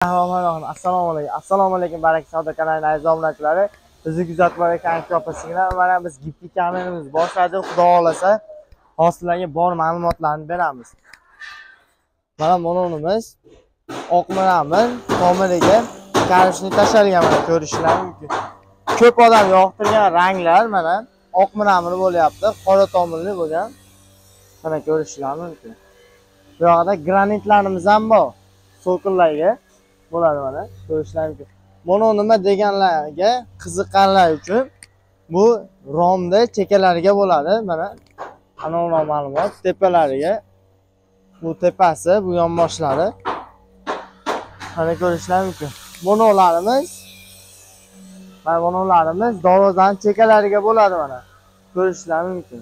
Assalomu alaykum baraka savdo kanalining aziz obunachilari. Bizni kuzatib borayotgan opa-singillar, mana biz gipki kameramiz boshladik. Xudo xolasa, hozirlarga bor ma'lumotlarni beramiz. Mana mo'nonimiz oqmiramiz tomiriga karishni tashalgan, mana ko'rishingiz mumkin. Ko'p odam yoqtirgan ranglar mana oqmirami bo'lyapti, qora tomirli bo'lgan. Mana ko'rishingiz mumkin. Bu yoqda granitlarimiz ham bor. So'qillarga bo'ladi mana ko'rishingiz mumkin. Mono nima deganlarga qiziqqanlar uchun bu romda chekalariga bo'ladi. Mana anavi ma'lumot tepalariga. Bu tepasi, bu yonboshlari. Mana ko'rishingiz mumkin. Monolarimiz darvozaning chekalariga bo'ladi mana. Ko'rishingiz mumkin.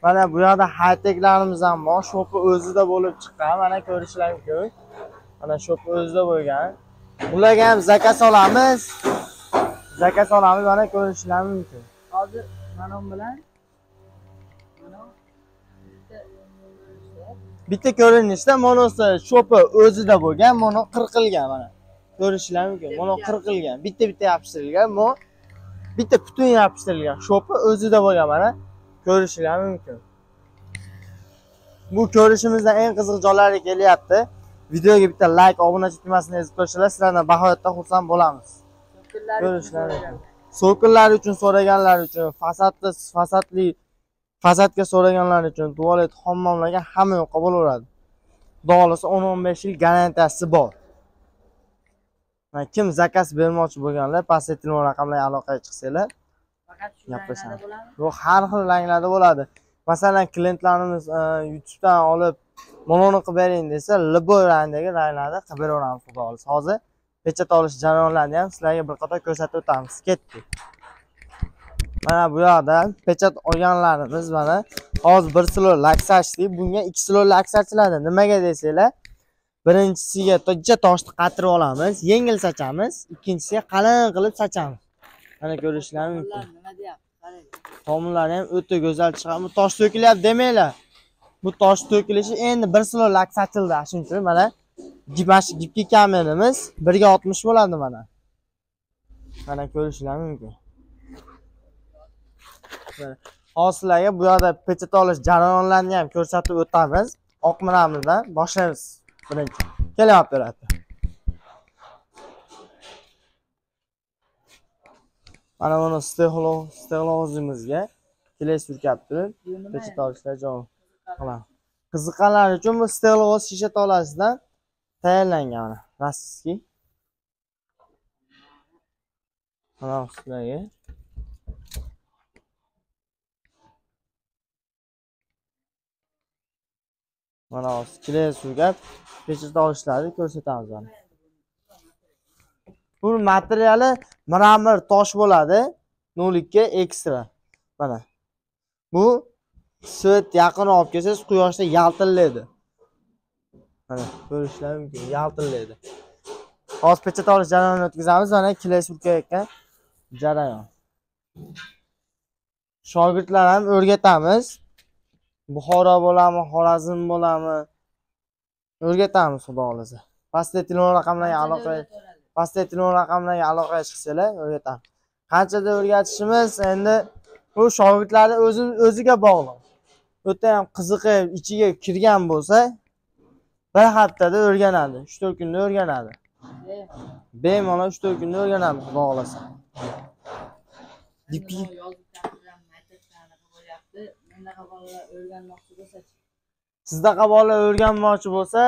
Mana bu yerda hayteklarimiz ham bor. Shopi o'zida bo'lib chiqqan. Mana ko'rishingiz mumkin. Mana shopi o'zida bo'lgan. Ularga ham zakaz olamiz. Mana ko'rishingiz mumkin. Hozir mana bu bilan bitta ko'rinishda monosi shopi o'zida bo'lgan, mono qirqilgan mana. Ko'rishingiz mumkin. Mono qirqilgan. Bitta yopishtirilgan, bitta butun yopishtirilgan. Shopi o'zida bo'lgan mana. Ko'rishingiz mumkin. Bu ko'rishimizdan eng qiziq joylari kelyapti. Videoga bitta like, obunachilik tugmasini ezib qo'yinglar. Sizlardan bahoyatda xursand bo'lamiz. Ko'rishingiz mumkin. So'kinlar uchun so'raganlar uchun, fasadga so'raganlar uchun tualet, hammomlarga hamma yoqqa bo'laveradi. Xudo xolasa 10-15 yil garantiyasi bor. Kim zakaz bermoqchi bo'lganlar, pastda telefon raqamlariga aloqaga chiqsanglar, gaplashamiz. Yo'q, har xil ranglarda bo'ladi. Masalan, klientlarimiz YouTubedan olib mononi qilib bering desa, liboy rangdagi ranglarda qilib beraveramiz xudo xolasa. Hozir pechat olish jarayonlarini ham sizlarga bir qator ko'rsatib o'tamiz. Ketdik. Mana bu yerda pechat olganlarimiz mana hozir 1 kilo laksachli, bunga 2 kilo laksachiladi. Nimaga desanglar, birinchisiga to'jja toshni qatirib olamiz, yengil sachamiz, ikkinchisiga qalin qilib sachamiz. Mana ko'rishingiz mumkin. nima deyapti? Tomirlari ham o'ta go'zal chiqadi. Bu tosh to'kilyapti demanglar. Bu tosh to'kilishi endi 1 kilo laksachildi. Shuning uchun mana gipki kameramiz 1 ga 60 bo'ladi mana. Mana ko'rishingiz mumkin. Hozirlarga bu yerda pechat olish jarayonlarini ham ko'rsatib o'tamiz. Oqmiramizdan boshlaymiz birinchi. Kelyapti operator. Mana buni steglovimizga kelay surkab turib, pechat olishga javob qilamiz. Qiziqqanlar uchun bu steglovoz shisha tolasidan tayyorlangan mana. Rastiski. Mana ustiga mana kelay surkab pechat olishlarni ko'rsatamiz mana. Bu materiali mramor tosh bo'ladi, 0.2 ekstra. Mana. Bu svet yaqin olib kelsangiz quyoshda yaltillaydi. Mana ko'rishingiz mumkin, yaltillaydi. Hozir pechat olish jarayonini o'tkazamiz. Mana kelay surkayotgan jarayon. Shogirdlar ham o'rgatamiz. Buxoro bo'lami, Xorazm bo'lami, o'rgatamiz xudo xolasa. Pastda telefon raqamlariga aloqaga chiqsanglar, o'rgatamiz. Qanchada o'rgatishimiz endi bu shogirdlarni o'ziga bog'liq. O'ta ham qiziqib, ichiga kirgan bo'lsa, bir haftada o'rganadi, 3-4 kunda o'rganadi. Bemalol 3-4 kunda o'rganadi xudo xolasa. Sizdaqa bolalar o'rganmoqchi bo'lsa,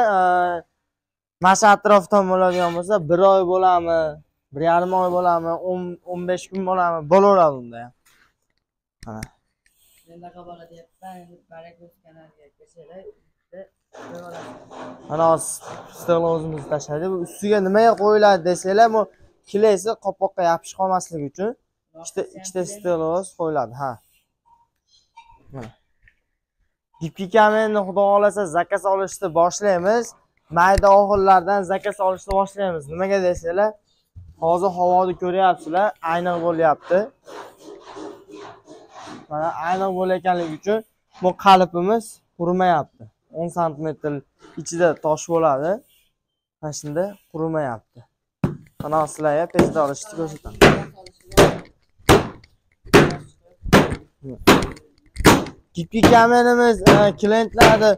mana atrofdan bo'ladigan bo'lsa, 1 oy bo'lami, 1,5 oy bo'lami, 15 kun bo'lami, bo'laveradi unda ham. Mana. Mendaqa bola deyapman, endi baraka kanaliga kelsanglar, mana steglovimizni tashladik. Bu ustiga nimaga qo'yiladi desanglar, bu kelasi qopoqqa yopishib qolmasligi uchun ikkita steglovoz qo'yiladi, ha. Mana. Gipki kamerani xudo xolasa zakaz olishni boshlaymiz. Mayda oxirlardan zakaz olishni boshlaymiz. Nimaga desanglar, hozir havoni ko'ryapsizlar, ayniq bo'lyapti. Mana ayniq bo'layotganligi uchun bu qalbimiz qurimayapti. 10 sm ichida tosh bo'ladi. Mana shunda qurimayapti. Mana sizlarga pechda olishni ko'rsataman. Gipki kameramiz klientlarni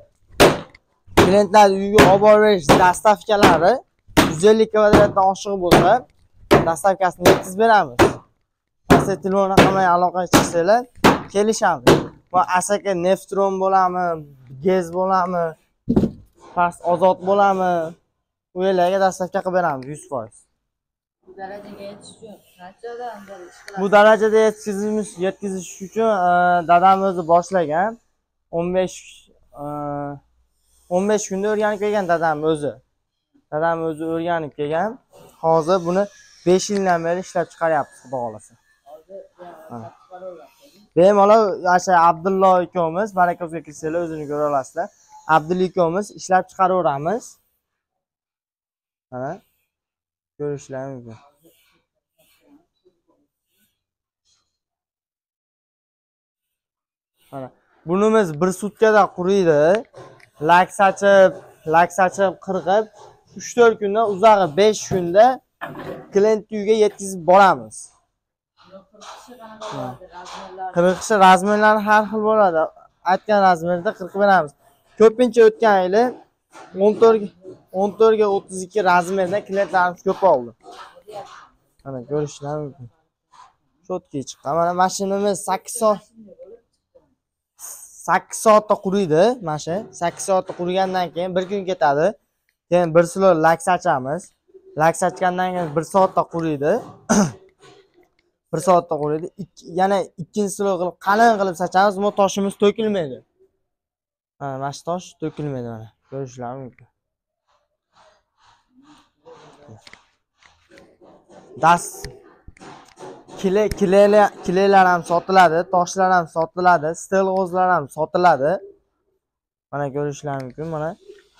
uyiga olib borish dastavkalari 150 kvadratdan oshiq bo'lsa, dastavkasini yetkazib beramiz. Siz telefon raqamiga aloqaga chiqsanglar, kelishamiz. Va asaka neftron bo'lami, gaz bo'lami, past ozod bo'lami, u yerlarga dastavka qilib beramiz 100%. Bu darajaga yetish uchun qanchadan beri ish qilasiz? Bu darajada yetkazish uchun dadam o'zi boshlagan. 15 kunda o'rganib kelgan dadam o'zi. Dadam o'zi o'rganib kelgan. Hozir buni 5 yildan beri ishlab chiqaryapmiz, xudo xolasa. Bemalol o'sha Abdullo ikkovimiz, Barakovga kirsanglar o'zini ko'ra olasizlar. Abdullo ikkovimiz ishlab chiqaraveramiz. Mana ko'rishlar mumkin. Mana bunimiz 1 sutkada quriydi. Lak sachib, qirqib 3-4 kunda, uzog'i 5 kunda klient uyiga yetkazib boramiz. Qirqishi razmerlari har xil bo'ladi. Aytgan razmerda qirqib beramiz. Ko'pincha o'tgan yili 14 ga 32 razmerda klientlarimiz ko'p oldi. Mana ko'rishlar mumkin. Shotga chiqqan. Mana mashinamiz 8 soatda quriydi, mana shu. 8 soatda qurigandan keyin 1 kun ketadi. Keyin bir silo lak sachamiz. Lak sachgandan keyin 1 soatda quriydi. 1 soatda quriydi. Yana ikkinchi silo qilib qalin qilib sachamiz, bu toshimiz to'kilmaydi. Mana shu tosh to'kilmaydi mana. Ko'rishlar mumkin. Kilelar ham sotiladi, toshlar ham sotiladi, stelg'ozlar ham sotiladi. Mana ko'rishlar mumkin. Mana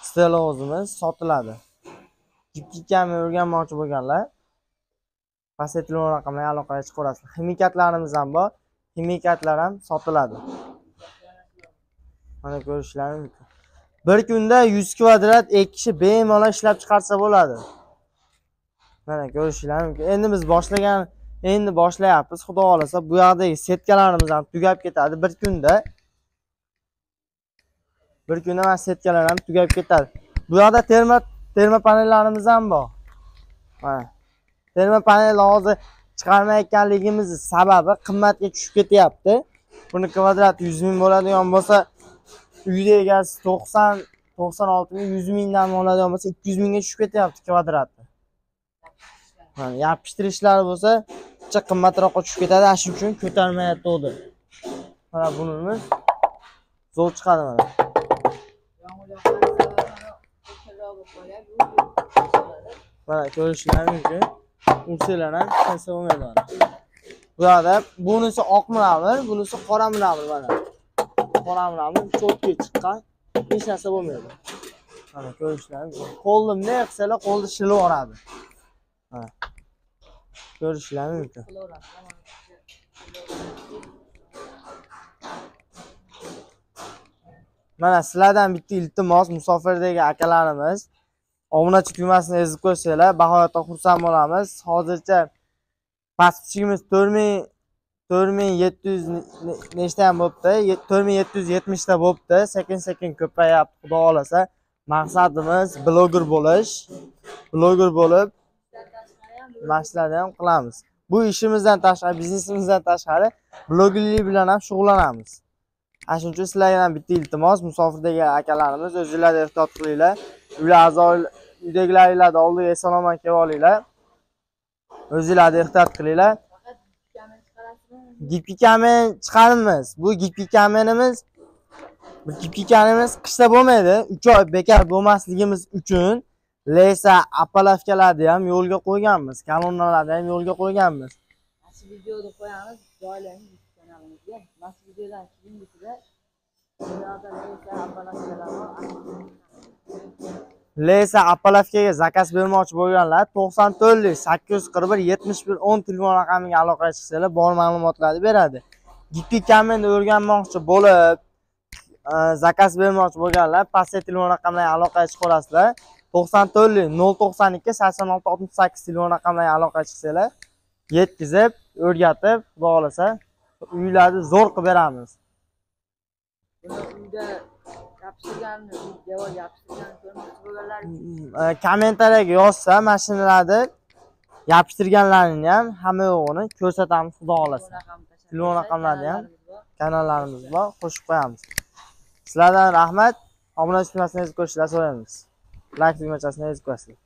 stelg'ozimiz sotiladi. Gipki kamer o'rganmoqchi bo'lganlar pastda telefon raqamiga aloqaga chiqaverasizlar. Ximikatlarimiz ham bor. Ximikatlar ham sotiladi. Mana ko'rishlar mumkin. Bir kunda 100 kvadrat 2 kishi bemalol ishlab chiqarsa bo'ladi. Mana ko'rishlar mumkin. Endi boshlayapmiz. Xudo xolasa bu yoqdagi setkalarimiz ham tugab ketadi bir kunda. Bir kunda mana setkalar ham tugab ketadi. Bu yoqda termo panellarimiz ham bor. Mana termo panelni hozir chiqarmayotganligimiz sababi qimmatga tushib ketyapti. Buni kvadrati 100 ming bo'ladigan bo'lsa, uyda egasi 96 ming, 100 mingdan oladigan bo'lsa 200 mingga tushib ketyapti kvadrati. Mana yopishtirishlari bo'lsa, ancha qimmatroqqa tushib ketadi, shuning uchun ko'tarmayapti. Mana bunimiz zo'r chiqadi mana. Mana ko'rishlar mumkin. Ursanglar ham hech bo'lmaydi mana. Bu yoqda bunisi oq mramor, bunisi qora mramor mana. Qora mramor cho'tga chiqqan, hech narsa bo'lmaydi. Mana ko'rishlar mumkin. Qo'lni bunday qilsalar, qo'lni shilib yoradi. Mana ko'rishlar mumkin. Mana sizlardan bitta iltimos, musofirdagi akalarimiz obunachi tugmasini ezib qo'ysanglar, bag'oyatda xursand bo'lamiz. Hozircha pastkichimiz 4700 nechta ham bo'pti? 4770 ta bo'pti. Sekin-sekin ko'payapti, xudo xolasa. Maqsadimiz bloger bo'lish. Bloger bo'lib mashlarni ham qilamiz. Bu ishimizdan tashqari, biznesimizdan tashqari blogerlik bilan ham shug'ullanamiz. Shuning uchun sizlarga bitta iltimos, musofirdagi akalarimiz, o'zingizlar ehtiyot qilinglar. Uydagilaringlarni oldiga eson-omon kelib olinglar. O'zingizlar ehtiyot qilinglar. Gipki kamer chiqaramiz. Bu gipki kamerimiz qishda bo'lmaydi. 3 oy bekor bo'lmasligimiz uchun lesa apalavkalarni ham yo'lga qo'yganmiz, kolonnalarni ham yo'lga qo'yganmiz. Mana videoni qo'yamiz, joylaymiz kanalimizga. Mana videodan keyingisida lesa apalavkaga zakaz bermoqchi bo'lganlar 94 841 71 10 telefon raqamiga aloqaga chiqsanglar, bor ma'lumotlarni beradi. Gipki kamerni o'rganmoqchi bo'lib, zakaz bermoqchi bo'lganlar pastdagi telefon raqamlariga aloqaga chiqa olasizlar. 94 092 86 68 telefon raqamlariga aloqaga chiqsanglar, yetkazib, o'rgatib, xudo xolasa uylarni zo'r qilib beramiz. Buni uyda yopishtirganni, devorga yopishtirganni ko'rmoqchi bo'lganlar Kommentariyaga yozsa, mashinalarni yopishtirganlarini ham hamma yo'g'ini ko'rsatamiz, xudo xolasa. Telefon raqamlarini ham kanallarimiz bor, qo'shib qo'yamiz. Sizlardan rahmat. Obuna tugmasini ezib qo'yishlarni so'raymiz. Like tugmachasini ezib qo'yasizlar.